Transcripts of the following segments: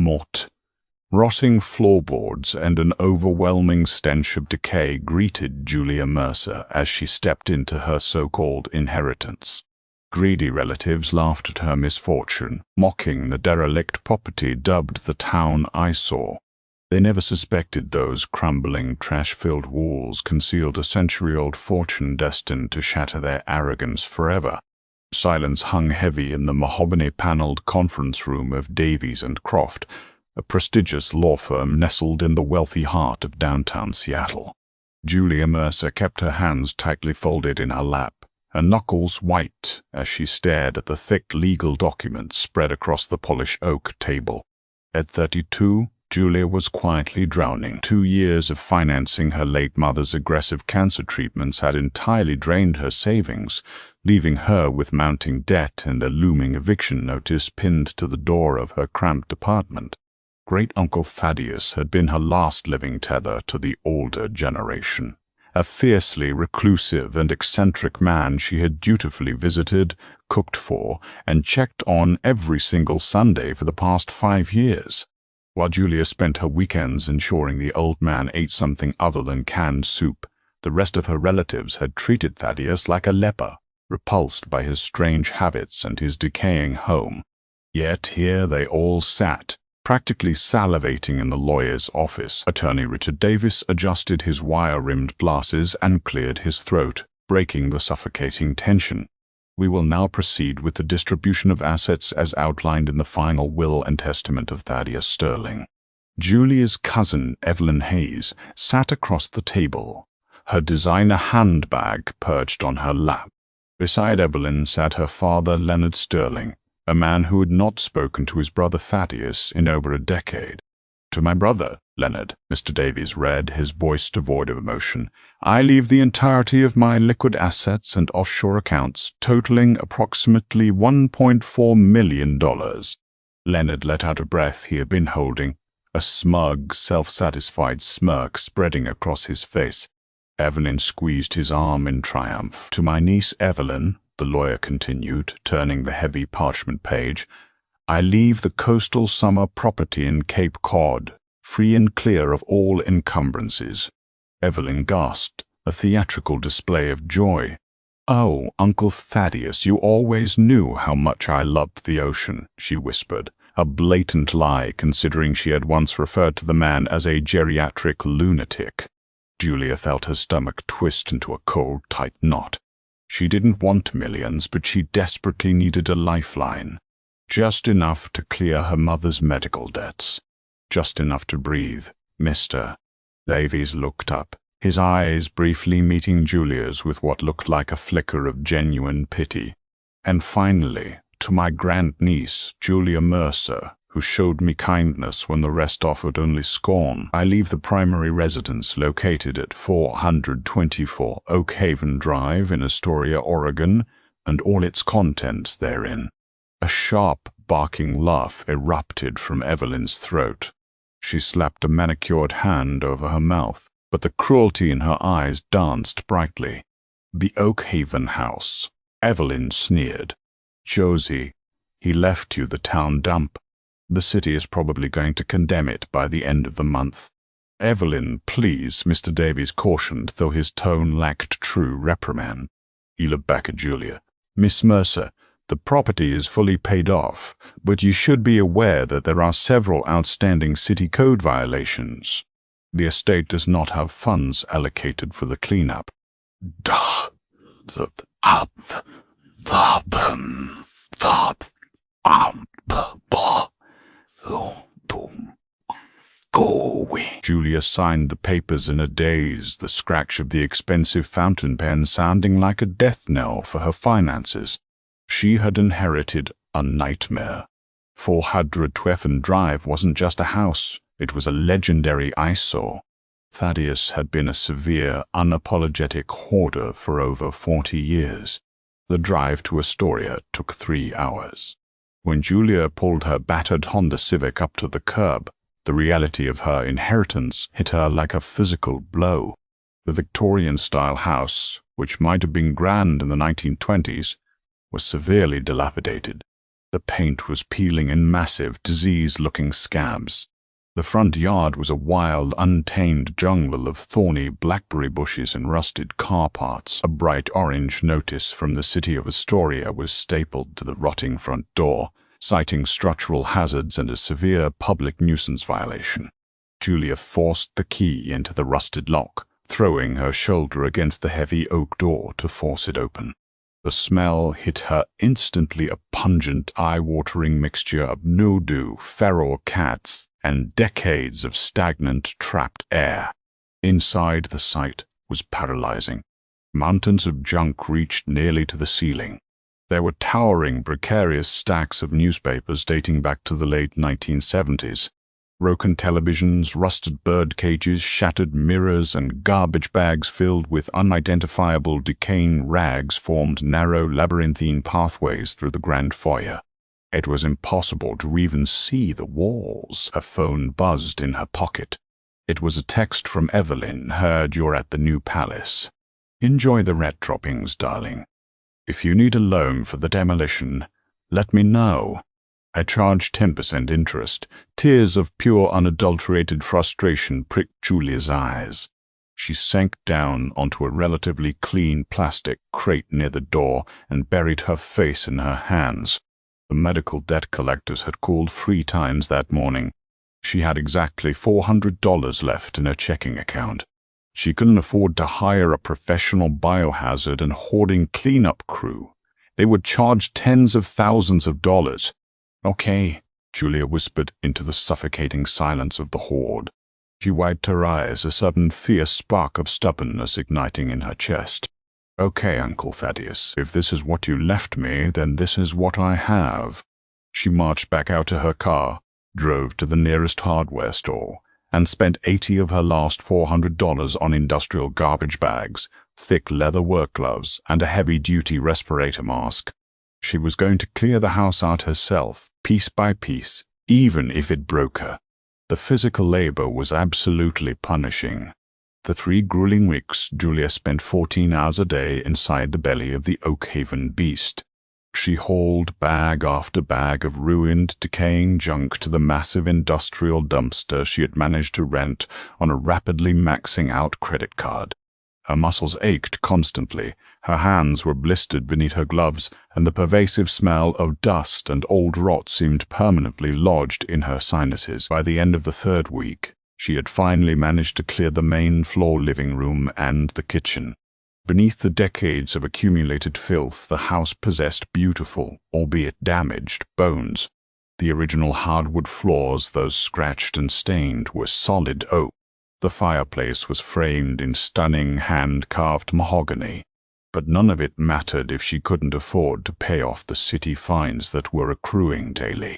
morte. Rotting floorboards and an overwhelming stench of decay greeted Julia Mercer as she stepped into her so-called inheritance. Greedy relatives laughed at her misfortune, mocking the derelict property dubbed the town eyesore. They never suspected those crumbling, trash-filled walls concealed a century-old fortune destined to shatter their arrogance forever. Silence hung heavy in the mahogany-paneled conference room of Davies & Croft, a prestigious law firm nestled in the wealthy heart of downtown Seattle. Julia Mercer kept her hands tightly folded in her lap, her knuckles white as she stared at the thick legal documents spread across the polished oak table. At 32, Julia was quietly drowning. 2 years of financing her late mother's aggressive cancer treatments had entirely drained her savings, leaving her with mounting debt and a looming eviction notice pinned to the door of her cramped apartment. Great-Uncle Thaddeus had been her last living tether to the older generation. A fiercely reclusive and eccentric man she had dutifully visited, cooked for, and checked on every single Sunday for the past 5 years. While Julia spent her weekends ensuring the old man ate something other than canned soup, the rest of her relatives had treated Thaddeus like a leper, repulsed by his strange habits and his decaying home. Yet here they all sat, practically salivating in the lawyer's office. Attorney Richard Davis adjusted his wire-rimmed glasses and cleared his throat, breaking the suffocating tension. We will now proceed with the distribution of assets as outlined in the final will and testament of Thaddeus Sterling. Julia's cousin, Evelyn Hayes, sat across the table, her designer handbag perched on her lap. Beside Evelyn sat her father, Leonard Sterling, a man who had not spoken to his brother Thaddeus in over a decade. "To my brother, Leonard," Mr. Davies read, his voice devoid of emotion, "I leave the entirety of my liquid assets and offshore accounts, totaling approximately $1.4 million. Leonard let out a breath he had been holding, a smug, self-satisfied smirk spreading across his face. Evelyn squeezed his arm in triumph. "To my niece Evelyn," the lawyer continued, turning the heavy parchment page, "I leave the coastal summer property in Cape Cod, free and clear of all encumbrances." Evelyn gasped, a theatrical display of joy. "Oh, Uncle Thaddeus, you always knew how much I loved the ocean," she whispered, a blatant lie considering she had once referred to the man as a geriatric lunatic. Julia felt her stomach twist into a cold, tight knot. She didn't want millions, but she desperately needed a lifeline. Just enough to clear her mother's medical debts. Just enough to breathe. "Mr. Davies looked up, his eyes briefly meeting Julia's with what looked like a flicker of genuine pity. "And finally, to my grandniece, Julia Mercer, who showed me kindness when the rest offered only scorn, I leave the primary residence located at 424 Oak Haven Drive in Astoria, Oregon, and all its contents therein." A sharp, barking laugh erupted from Evelyn's throat. She slapped a manicured hand over her mouth, but the cruelty in her eyes danced brightly. "The Oak Haven house," Evelyn sneered. "Josie, he left you the town dump. The city is probably going to condemn it by the end of the month." "Evelyn, please," Mr. Davies cautioned, though his tone lacked true reprimand. He looked back at Julia. "Miss Mercer, the property is fully paid off, but you should be aware that there are several outstanding city code violations. The estate does not have funds allocated for the cleanup." "Go away." Julia signed the papers in a daze, the scratch of the expensive fountain pen sounding like a death knell for her finances. She had inherited a nightmare. 412 Drive wasn't just a house, it was a legendary eyesore. Thaddeus had been a severe, unapologetic hoarder for over 40 years. The drive to Astoria took 3 hours. When Julia pulled her battered Honda Civic up to the curb, the reality of her inheritance hit her like a physical blow. The Victorian-style house, which might have been grand in the 1920s, was severely dilapidated. The paint was peeling in massive, disease-looking scabs. The front yard was a wild, untamed jungle of thorny blackberry bushes and rusted car parts. A bright orange notice from the city of Astoria was stapled to the rotting front door, citing structural hazards and a severe public nuisance violation. Julia forced the key into the rusted lock, throwing her shoulder against the heavy oak door to force it open. The smell hit her instantly, a pungent, eye-watering mixture of mildew, feral cats, and decades of stagnant, trapped air. Inside, the sight was paralyzing. Mountains of junk reached nearly to the ceiling. There were towering, precarious stacks of newspapers dating back to the late 1970s. Broken televisions, rusted bird cages, shattered mirrors, and garbage bags filled with unidentifiable decaying rags formed narrow, labyrinthine pathways through the grand foyer. It was impossible to even see the walls. A phone buzzed in her pocket. It was a text from Evelyn. "Heard you're at the new palace. Enjoy the rat droppings, darling. If you need a loan for the demolition, let me know. I charge 10% interest." Tears of pure, unadulterated frustration pricked Julia's eyes. She sank down onto a relatively clean plastic crate near the door and buried her face in her hands. The medical debt collectors had called 3 times that morning. She had exactly $400 left in her checking account. She couldn't afford to hire a professional biohazard and hoarding cleanup crew. They would charge tens of thousands of dollars. "Okay," Julia whispered into the suffocating silence of the horde. She wiped her eyes, a sudden fierce spark of stubbornness igniting in her chest. "Okay, Uncle Thaddeus, if this is what you left me, then this is what I have." She marched back out to her car, drove to the nearest hardware store, and spent $80 of her last $400 on industrial garbage bags, thick leather work gloves, and a heavy-duty respirator mask. She was going to clear the house out herself, piece by piece, even if it broke her. The physical labor was absolutely punishing. The 3 grueling weeks, Julia spent 14 hours a day inside the belly of the Oakhaven beast. She hauled bag after bag of ruined, decaying junk to the massive industrial dumpster she had managed to rent on a rapidly maxing out credit card. Her muscles ached constantly, her hands were blistered beneath her gloves, and the pervasive smell of dust and old rot seemed permanently lodged in her sinuses. By the end of the 3rd week, she had finally managed to clear the main floor living room and the kitchen. Beneath the decades of accumulated filth, the house possessed beautiful, albeit damaged, bones. The original hardwood floors, though scratched and stained, were solid oak. The fireplace was framed in stunning hand-carved mahogany, but none of it mattered if she couldn't afford to pay off the city fines that were accruing daily.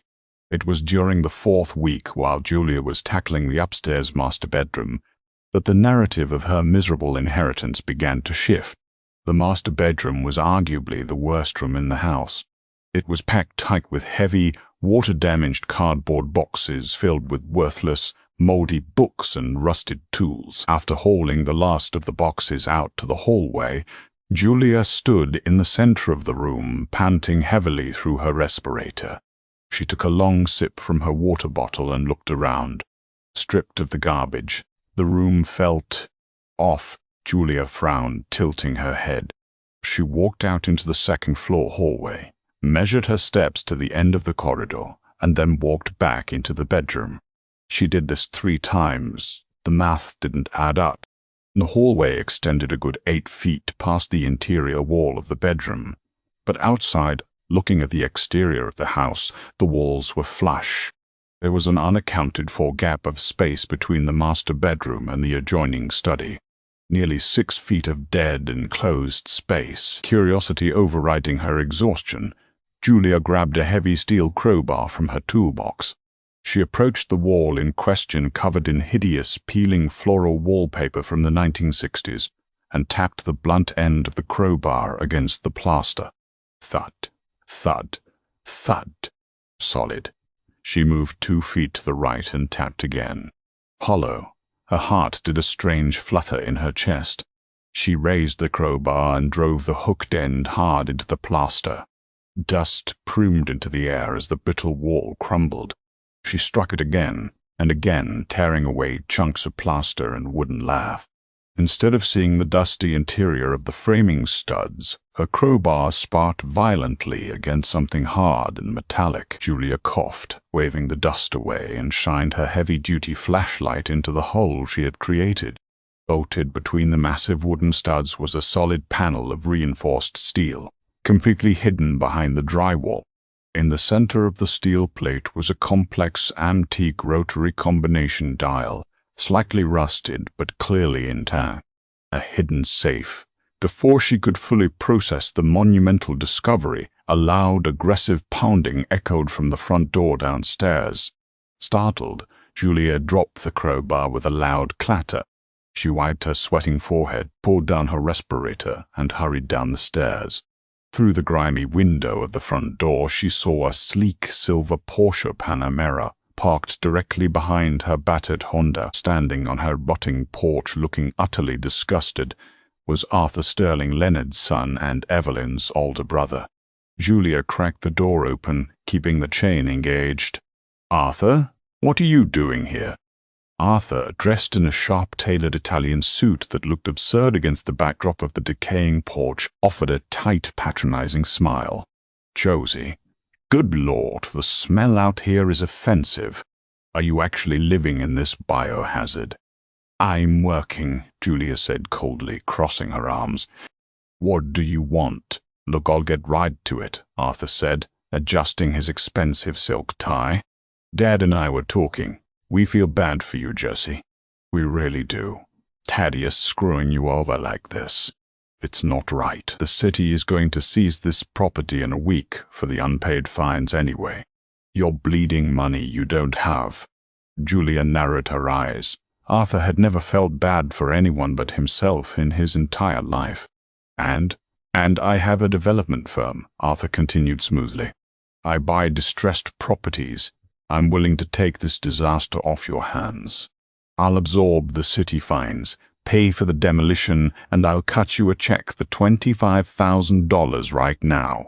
It was during the 4th week, while Julia was tackling the upstairs master bedroom, that the narrative of her miserable inheritance began to shift. The master bedroom was arguably the worst room in the house. It was packed tight with heavy, water-damaged cardboard boxes filled with worthless, moldy books and rusted tools. After hauling the last of the boxes out to the hallway, Julia stood in the center of the room, panting heavily through her respirator. She took a long sip from her water bottle and looked around. Stripped of the garbage, the room felt off. Julia frowned, tilting her head. She walked out into the 2nd-floor hallway, measured her steps to the end of the corridor, and then walked back into the bedroom. She did this 3 times. The math didn't add up. The hallway extended a good 8 feet past the interior wall of the bedroom, but outside, looking at the exterior of the house, the walls were flush. There was an unaccounted-for gap of space between the master bedroom and the adjoining study. Nearly 6 feet of dead, enclosed space. Curiosity overriding her exhaustion, Julia grabbed a heavy steel crowbar from her toolbox. She approached the wall in question, covered in hideous, peeling floral wallpaper from the 1960s, and tapped the blunt end of the crowbar against the plaster. Thud, thud, thud. Solid. She moved 2 feet to the right and tapped again. Hollow. Her heart did a strange flutter in her chest. She raised the crowbar and drove the hooked end hard into the plaster. Dust plumed into the air as the brittle wall crumbled. She struck it again and again, tearing away chunks of plaster and wooden lath. Instead of seeing the dusty interior of the framing studs, her crowbar sparked violently against something hard and metallic. Julia coughed, waving the dust away, and shined her heavy-duty flashlight into the hole she had created. Bolted between the massive wooden studs was a solid panel of reinforced steel, completely hidden behind the drywall. In the center of the steel plate was a complex antique rotary combination dial, slightly rusted but clearly intact. A hidden safe. Before she could fully process the monumental discovery, a loud, aggressive pounding echoed from the front door downstairs. Startled, Julia dropped the crowbar with a loud clatter. She wiped her sweating forehead, pulled down her respirator, and hurried down the stairs. Through the grimy window of the front door, she saw a sleek silver Porsche Panamera parked directly behind her battered Honda. Standing on her rotting porch, looking utterly disgusted, was Arthur Sterling Leonard's son and Evelyn's older brother. Julia cracked the door open, keeping the chain engaged. "Arthur, what are you doing here?" Arthur, dressed in a sharp-tailored Italian suit that looked absurd against the backdrop of the decaying porch, offered a tight, patronizing smile. "Josie, good Lord, the smell out here is offensive. Are you actually living in this biohazard?" "I'm working," Julia said coldly, crossing her arms. "What do you want?" "Look, I'll get right to it," Arthur said, adjusting his expensive silk tie. "Dad and I were talking. We feel bad for you, Josie. We really do. Thaddeus screwing you over like this. It's not right. The city is going to seize this property in a week for the unpaid fines anyway. You're bleeding money you don't have." Julia narrowed her eyes. Arthur had never felt bad for anyone but himself in his entire life. And I have a development firm," Arthur continued smoothly. "I buy distressed properties. I'm willing to take this disaster off your hands. I'll absorb the city fines, pay for the demolition, and I'll cut you a check for $25,000 right now.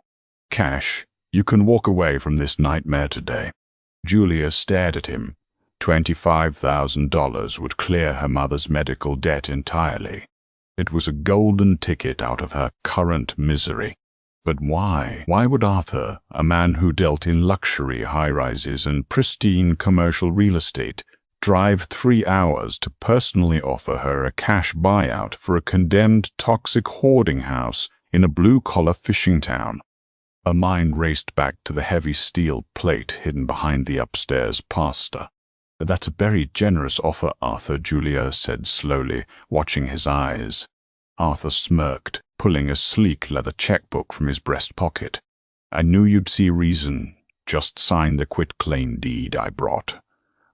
Cash. You can walk away from this nightmare today." Julia stared at him. $25,000 would clear her mother's medical debt entirely. It was a golden ticket out of her current misery. But why? Why would Arthur, a man who dealt in luxury high-rises and pristine commercial real estate, drive 3 hours to personally offer her a cash buyout for a condemned toxic hoarding house in a blue-collar fishing town? Her mind raced back to the heavy steel plate hidden behind the upstairs pastor. "That's a very generous offer, Arthur," Julia said slowly, watching his eyes. Arthur smirked, pulling a sleek leather checkbook from his breast pocket. "I knew you'd see reason. Just sign the quitclaim deed I brought."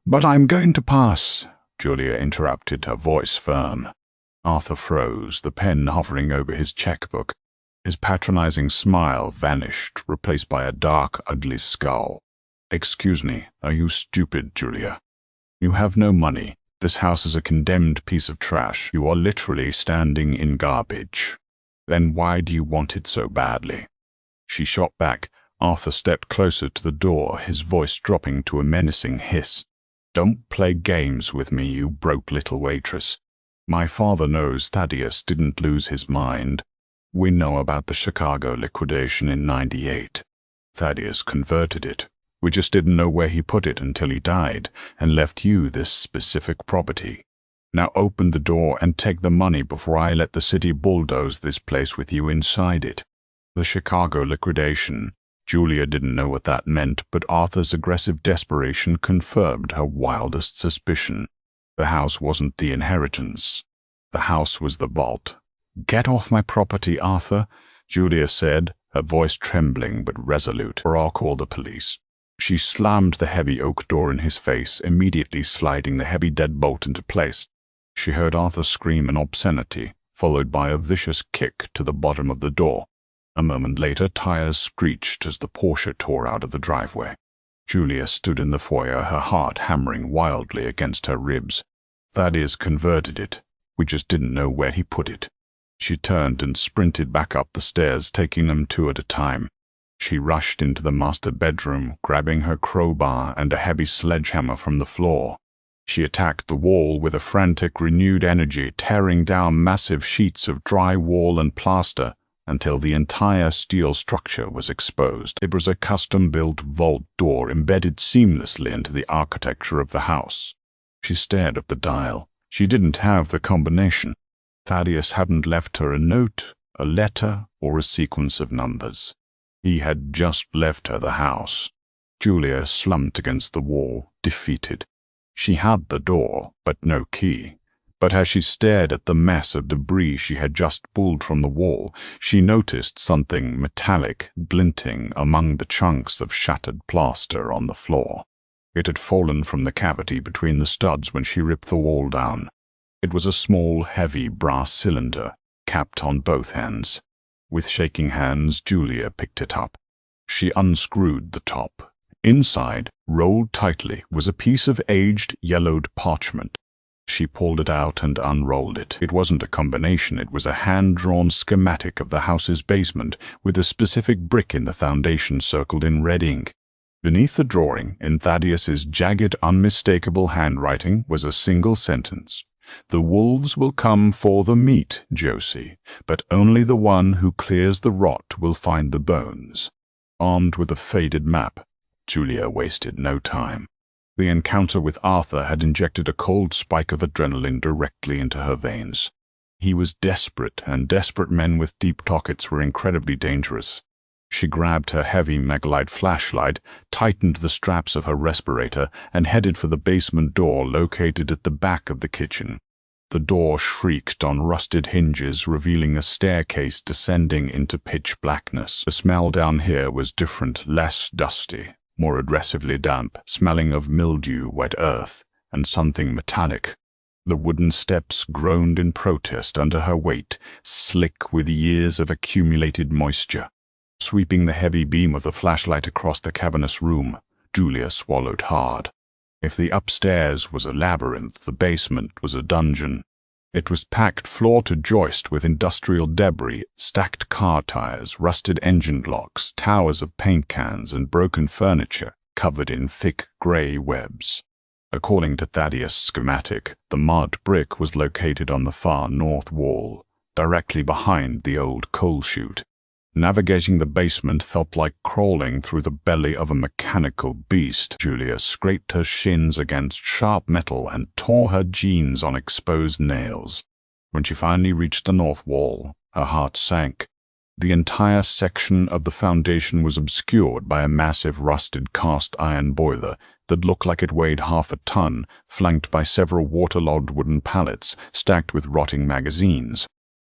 "But I'm going to pass," Julia interrupted, her voice firm. Arthur froze, the pen hovering over his checkbook. His patronizing smile vanished, replaced by a dark, ugly scowl. "Excuse me, are you stupid, Julia? You have no money. This house is a condemned piece of trash. You are literally standing in garbage. Then why do you want it so badly?" She shot back. Arthur stepped closer to the door, his voice dropping to a menacing hiss. "Don't play games with me, you broke little waitress. My father knows Thaddeus didn't lose his mind. We know about the Chicago liquidation in '98. Thaddeus converted it. We just didn't know where he put it until he died and left you this specific property. Now open the door and take the money before I let the city bulldoze this place with you inside it." The Chicago liquidation. Julia didn't know what that meant, but Arthur's aggressive desperation confirmed her wildest suspicion. The house wasn't the inheritance. The house was the vault. "Get off my property, Arthur," Julia said, her voice trembling but resolute, "or I'll call the police." She slammed the heavy oak door in his face, immediately sliding the heavy deadbolt into place. She heard Arthur scream an obscenity, followed by a vicious kick to the bottom of the door. A moment later, tires screeched as the Porsche tore out of the driveway. Julia stood in the foyer, her heart hammering wildly against her ribs. "Thaddeus converted it. We just didn't know where he put it." She turned and sprinted back up the stairs, taking them 2 at a time. She rushed into the master bedroom, grabbing her crowbar and a heavy sledgehammer from the floor. She attacked the wall with a frantic, renewed energy, tearing down massive sheets of dry wall and plaster until the entire steel structure was exposed. It was a custom-built vault door embedded seamlessly into the architecture of the house. She stared at the dial. She didn't have the combination. Thaddeus hadn't left her a note, a letter, or a sequence of numbers. He had just left her the house. Julia slumped against the wall, defeated. She had the door, but no key. But as she stared at the mess of debris she had just pulled from the wall, she noticed something metallic glinting among the chunks of shattered plaster on the floor. It had fallen from the cavity between the studs when she ripped the wall down. It was a small, heavy brass cylinder, capped on both ends. With shaking hands, Julia picked it up. She unscrewed the top. Inside, rolled tightly, was a piece of aged, yellowed parchment. She pulled it out and unrolled it. It wasn't a combination, it was a hand-drawn schematic of the house's basement, with a specific brick in the foundation circled in red ink. Beneath the drawing, in Thaddeus's jagged, unmistakable handwriting, was a single sentence. "The wolves will come for the meat, Josie, but only the one who clears the rot will find the bones." Armed with a faded map, Julia wasted no time. The encounter with Arthur had injected a cold spike of adrenaline directly into her veins. He was desperate, and desperate men with deep pockets were incredibly dangerous. She grabbed her heavy Megalite flashlight, tightened the straps of her respirator, and headed for the basement door located at the back of the kitchen. The door shrieked on rusted hinges, revealing a staircase descending into pitch blackness. The smell down here was different, less dusty, more aggressively damp, smelling of mildew, wet earth, and something metallic. The wooden steps groaned in protest under her weight, slick with years of accumulated moisture. Sweeping the heavy beam of the flashlight across the cavernous room, Julia swallowed hard. If the upstairs was a labyrinth, the basement was a dungeon. It was packed floor to joist with industrial debris, stacked car tires, rusted engine blocks, towers of paint cans, and broken furniture covered in thick gray webs. According to Thaddeus' schematic, the marked brick was located on the far north wall, directly behind the old coal chute. Navigating the basement felt like crawling through the belly of a mechanical beast. Julia scraped her shins against sharp metal and tore her jeans on exposed nails. When she finally reached the north wall, her heart sank. The entire section of the foundation was obscured by a massive rusted cast iron boiler that looked like it weighed half a ton, flanked by several waterlogged wooden pallets stacked with rotting magazines.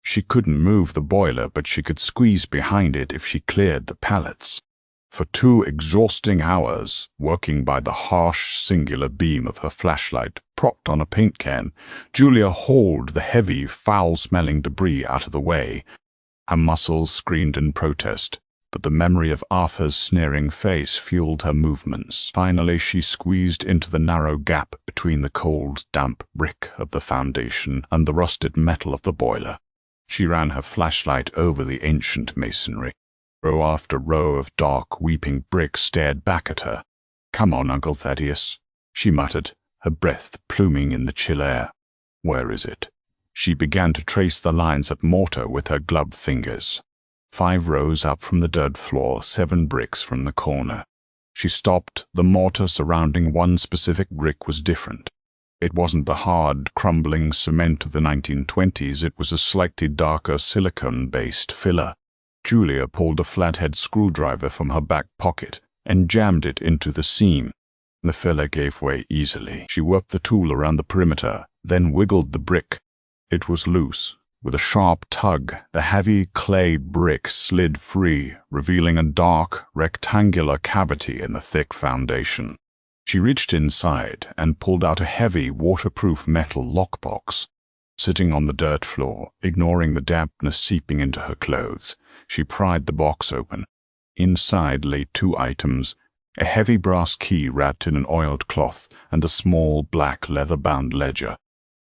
She couldn't move the boiler, but she could squeeze behind it if she cleared the pallets. For 2 exhausting hours, working by the harsh, singular beam of her flashlight propped on a paint can, Julia hauled the heavy, foul-smelling debris out of the way. Her muscles screamed in protest, but the memory of Arthur's sneering face fueled her movements. Finally, she squeezed into the narrow gap between the cold, damp brick of the foundation and the rusted metal of the boiler. She ran her flashlight over the ancient masonry. Row after row of dark, weeping bricks stared back at her. "Come on, Uncle Thaddeus," she muttered, her breath pluming in the chill air. "Where is it?" She began to trace the lines of mortar with her gloved fingers. 5 rows up from the dirt floor, 7 bricks from the corner. She stopped. The mortar surrounding one specific brick was different. It wasn't the hard, crumbling cement of the 1920s, it was a slightly darker silicone-based filler. Julia pulled a flathead screwdriver from her back pocket and jammed it into the seam. The filler gave way easily. She worked the tool around the perimeter, then wiggled the brick. It was loose. With a sharp tug, the heavy clay brick slid free, revealing a dark, rectangular cavity in the thick foundation. She reached inside and pulled out a heavy, waterproof metal lockbox. Sitting on the dirt floor, ignoring the dampness seeping into her clothes, she pried the box open. Inside lay 2 items, a heavy brass key wrapped in an oiled cloth and a small, black, leather-bound ledger.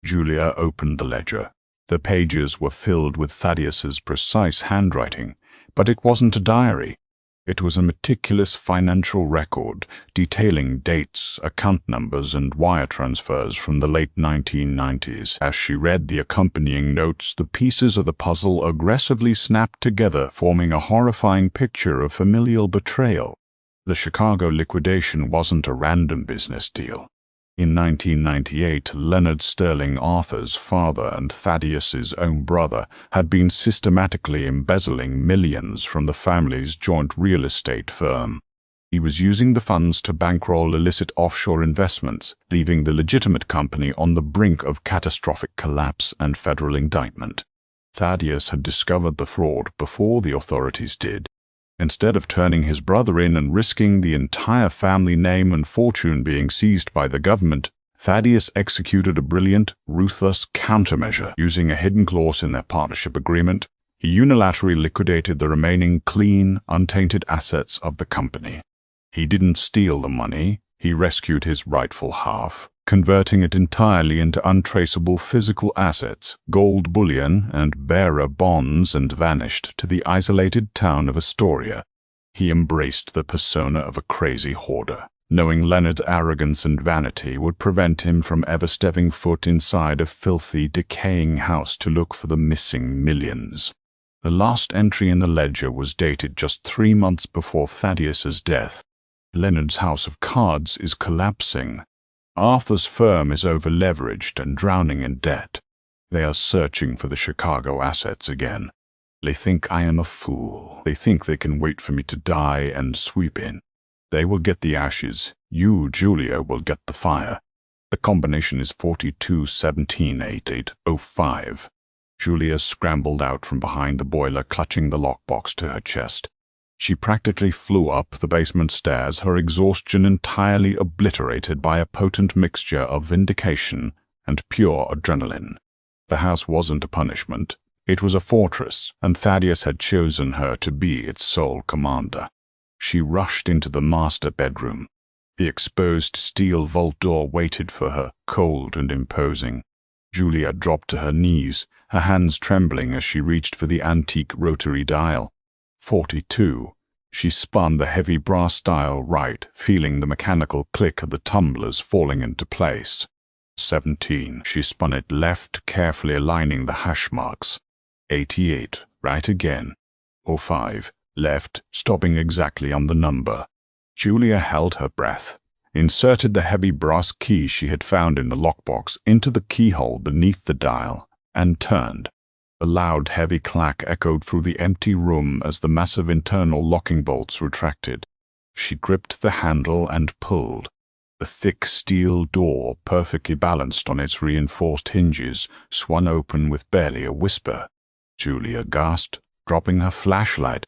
Julia opened the ledger. The pages were filled with Thaddeus's precise handwriting, but it wasn't a diary. It was a meticulous financial record detailing dates, account numbers, and wire transfers from the late 1990s. As she read the accompanying notes, the pieces of the puzzle aggressively snapped together, forming a horrifying picture of familial betrayal. The Chicago liquidation wasn't a random business deal. In 1998, Leonard Sterling, Arthur's father and Thaddeus's own brother, had been systematically embezzling millions from the family's joint real estate firm. He was using the funds to bankroll illicit offshore investments, leaving the legitimate company on the brink of catastrophic collapse and federal indictment. Thaddeus had discovered the fraud before the authorities did. Instead of turning his brother in and risking the entire family name and fortune being seized by the government, Thaddeus executed a brilliant, ruthless countermeasure. Using a hidden clause in their partnership agreement, he unilaterally liquidated the remaining clean, untainted assets of the company. He didn't steal the money, he rescued his rightful half, converting it entirely into untraceable physical assets, gold bullion, and bearer bonds, and vanished to the isolated town of Astoria. He embraced the persona of a crazy hoarder, knowing Leonard's arrogance and vanity would prevent him from ever stepping foot inside a filthy, decaying house to look for the missing millions. The last entry in the ledger was dated just 3 months before Thaddeus's death. Leonard's house of cards is collapsing. Arthur's firm is over-leveraged and drowning in debt. They are searching for the Chicago assets again. They think I am a fool. They think they can wait for me to die and sweep in. They will get the ashes. You, Julia, will get the fire. The combination is 42178805. Julia scrambled out from behind the boiler, clutching the lockbox to her chest. She practically flew up the basement stairs, her exhaustion entirely obliterated by a potent mixture of vindication and pure adrenaline. The house wasn't a punishment. It was a fortress, and Thaddeus had chosen her to be its sole commander. She rushed into the master bedroom. The exposed steel vault door waited for her, cold and imposing. Julia dropped to her knees, her hands trembling as she reached for the antique rotary dial. 42. She spun the heavy brass dial right, feeling the mechanical click of the tumblers falling into place. 17. She spun it left, carefully aligning the hash marks. 88. Right again. 05. Left, stopping exactly on the number. Julia held her breath, inserted the heavy brass key she had found in the lockbox into the keyhole beneath the dial, and turned. A loud, heavy clack echoed through the empty room as the massive internal locking bolts retracted. She gripped the handle and pulled. The thick steel door, perfectly balanced on its reinforced hinges, swung open with barely a whisper. Julia gasped, dropping her flashlight.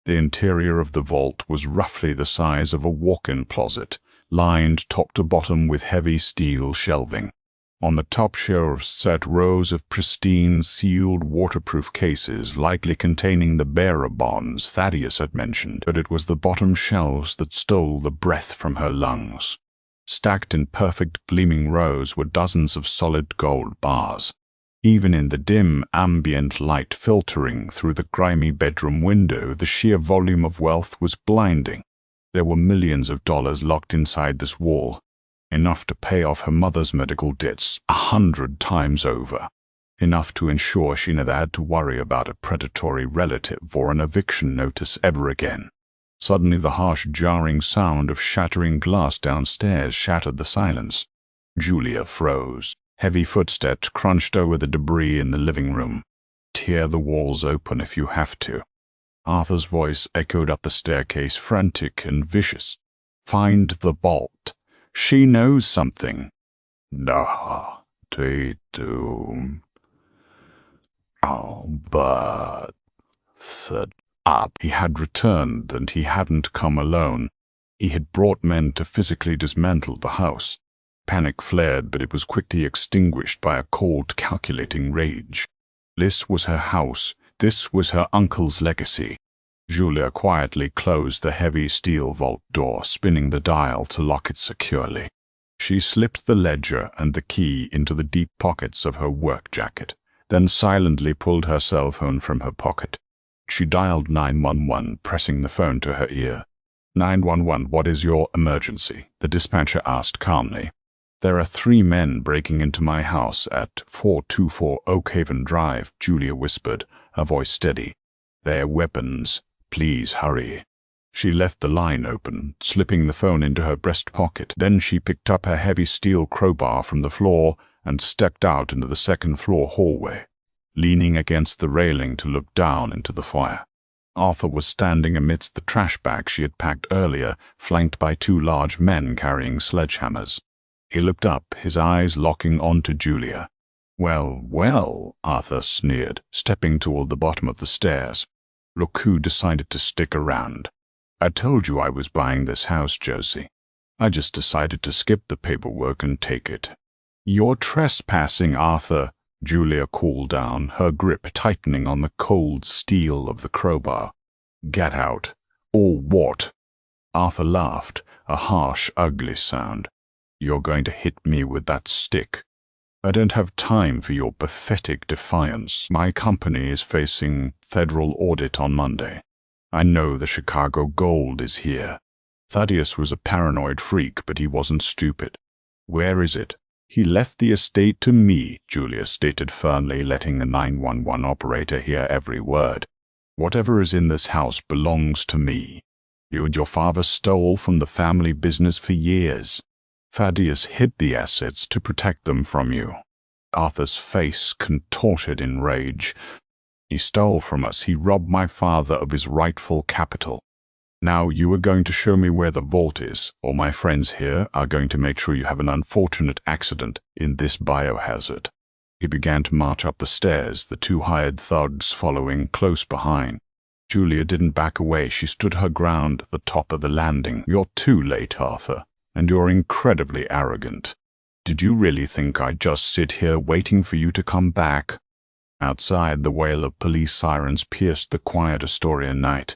The interior of the vault was roughly the size of a walk-in closet, lined top to bottom with heavy steel shelving. On the top shelves sat rows of pristine, sealed, waterproof cases, likely containing the bearer bonds Thaddeus had mentioned, but it was the bottom shelves that stole the breath from her lungs. Stacked in perfect, gleaming rows were dozens of solid gold bars. Even in the dim, ambient light filtering through the grimy bedroom window, the sheer volume of wealth was blinding. There were millions of dollars locked inside this wall. Enough to pay off her mother's medical debts 100 times over. Enough to ensure she never had to worry about a predatory relative or an eviction notice ever again. Suddenly the harsh, jarring sound of shattering glass downstairs shattered the silence. Julia froze. Heavy footsteps crunched over the debris in the living room. Tear the walls open if you have to. Arthur's voice echoed up the staircase, frantic and vicious. Find the bolt. She knows something. No, they do. Oh, but said up. He had returned, and he hadn't come alone. He had brought men to physically dismantle the house. Panic flared, but it was quickly extinguished by a cold, calculating rage. This was her house. This was her uncle's legacy. Julia quietly closed the heavy steel vault door, spinning the dial to lock it securely. She slipped the ledger and the key into the deep pockets of her work jacket, then silently pulled her cell phone from her pocket. She dialed 911, pressing the phone to her ear. 911, what is your emergency? The dispatcher asked calmly. There are 3 men breaking into my house at 424 Oakhaven Drive, Julia whispered, her voice steady. They're weapons. Please hurry. She left the line open, slipping the phone into her breast pocket. Then she picked up her heavy steel crowbar from the floor and stepped out into the second-floor hallway, leaning against the railing to look down into the fire. Arthur was standing amidst the trash bag she had packed earlier, flanked by 2 large men carrying sledgehammers. He looked up, his eyes locking onto Julia. Well, well, Arthur sneered, stepping toward the bottom of the stairs. Look who decided to stick around. I told you I was buying this house, Josie. I just decided to skip the paperwork and take it. You're trespassing, Arthur, Julia called down, her grip tightening on the cold steel of the crowbar. Get out. Or what? Arthur laughed, a harsh, ugly sound. You're going to hit me with that stick. I don't have time for your pathetic defiance. My company is facing federal audit on Monday. I know the Chicago gold is here. Thaddeus was a paranoid freak, but he wasn't stupid. Where is it? He left the estate to me, Julia stated firmly, letting the 911 operator hear every word. Whatever is in this house belongs to me. You and your father stole from the family business for years. Thaddeus hid the assets to protect them from you. Arthur's face contorted in rage. He stole from us. He robbed my father of his rightful capital. Now you are going to show me where the vault is, or my friends here are going to make sure you have an unfortunate accident in this biohazard. He began to march up the stairs, the 2 hired thugs following close behind. Julia didn't back away. She stood her ground at the top of the landing. You're too late, Arthur, and you're incredibly arrogant. Did you really think I'd just sit here waiting for you to come back? Outside, the wail of police sirens pierced the quiet Astoria night.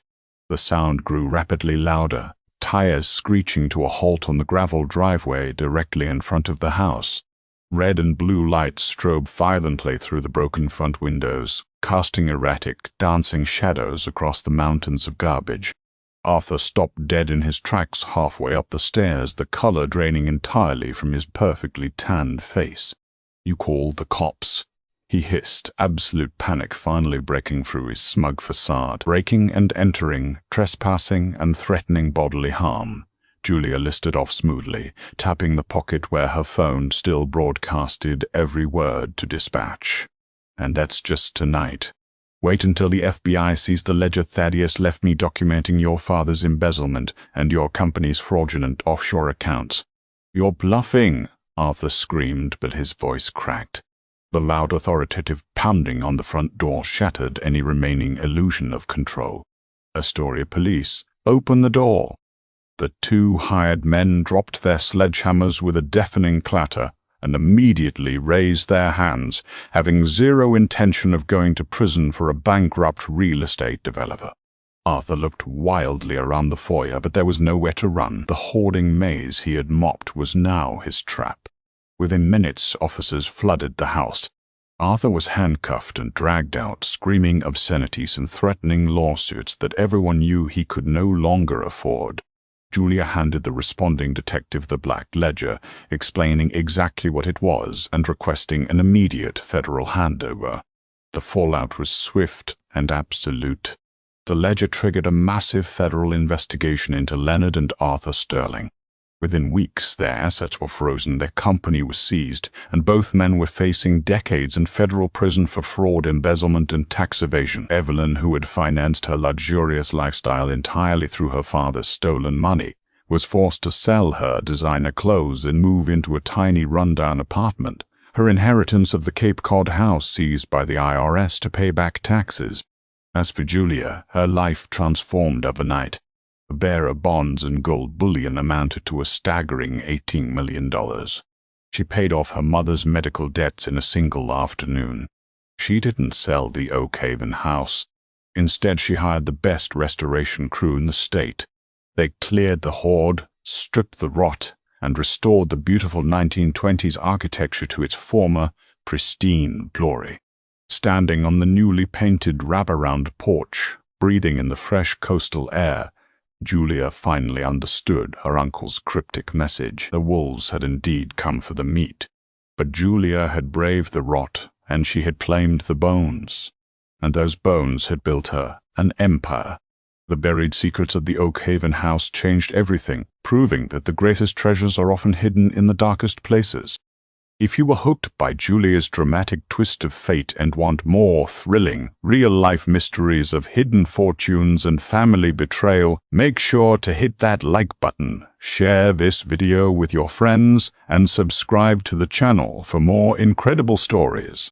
The sound grew rapidly louder, tires screeching to a halt on the gravel driveway directly in front of the house. Red and blue lights strobed violently through the broken front windows, casting erratic, dancing shadows across the mountains of garbage. Arthur stopped dead in his tracks halfway up the stairs, the color draining entirely from his perfectly tanned face. You call the cops? He hissed, absolute panic finally breaking through his smug facade. Breaking and entering, trespassing and threatening bodily harm. Julia listed off smoothly, tapping the pocket where her phone still broadcasted every word to dispatch. And that's just tonight. Wait until the FBI sees the ledger Thaddeus left me documenting your father's embezzlement and your company's fraudulent offshore accounts. You're bluffing, Arthur screamed, but his voice cracked. The loud authoritative pounding on the front door shattered any remaining illusion of control. Astoria police, open the door. The 2 hired men dropped their sledgehammers with a deafening clatter and immediately raised their hands, having zero intention of going to prison for a bankrupt real estate developer. Arthur looked wildly around the foyer, but there was nowhere to run. The hoarding maze he had mopped was now his trap. Within minutes, officers flooded the house. Arthur was handcuffed and dragged out, screaming obscenities and threatening lawsuits that everyone knew he could no longer afford. Julia handed the responding detective the black ledger, explaining exactly what it was and requesting an immediate federal handover. The fallout was swift and absolute. The ledger triggered a massive federal investigation into Leonard and Arthur Sterling. Within weeks, their assets were frozen, their company was seized, and both men were facing decades in federal prison for fraud, embezzlement, and tax evasion. Evelyn, who had financed her luxurious lifestyle entirely through her father's stolen money, was forced to sell her designer clothes and move into a tiny rundown apartment, her inheritance of the Cape Cod house seized by the IRS to pay back taxes. As for Julia, her life transformed overnight. The bearer bonds and gold bullion amounted to a staggering $18 million. She paid off her mother's medical debts in a single afternoon. She didn't sell the Oakhaven house. Instead, she hired the best restoration crew in the state. They cleared the hoard, stripped the rot, and restored the beautiful 1920s architecture to its former, pristine glory. Standing on the newly painted wraparound porch, breathing in the fresh coastal air, Julia finally understood her uncle's cryptic message. The wolves had indeed come for the meat, but Julia had braved the rot, and she had claimed the bones. And those bones had built her an empire. The buried secrets of the Oakhaven house changed everything, proving that the greatest treasures are often hidden in the darkest places. If you were hooked by Julia's dramatic twist of fate and want more thrilling, real-life mysteries of hidden fortunes and family betrayal, make sure to hit that like button, share this video with your friends, and subscribe to the channel for more incredible stories.